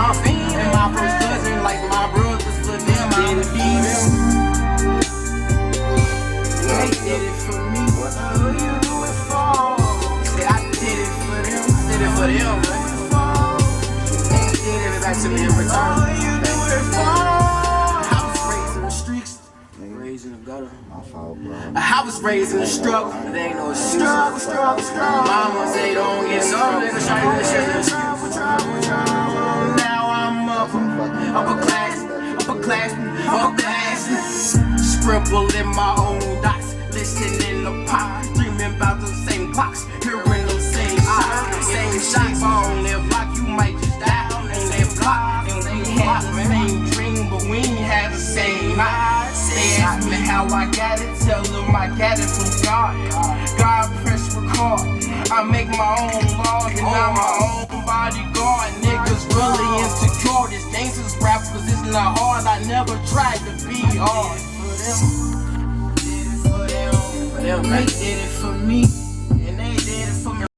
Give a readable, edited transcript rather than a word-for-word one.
And my first cousin, like my brothers, for them, I did it for them. They did it for me. What do you do it for? Say I did it for them. I did it for them, man. They did it back to me in return. What do you do it for? I was raised in the streets, raised in the gutter. I was raised in the struggle, but there ain't no struggle. Mama say don't get some nigga try to shit this struggle. Now I'm upper class, scribble in my own dots, listening in the pop, dreaming about the same clocks, hearing them same shots, same shots. On that block, you might just die on that block. And we had the same dream, but we ain't had the same life. They ask me how I got it, tell them I got it from God. God press record. I make my own laws and I'm my own bodyguard. Niggas really insecure. This gangsters rap cause it's not hard. I never tried to be hard. For them, they did it for me.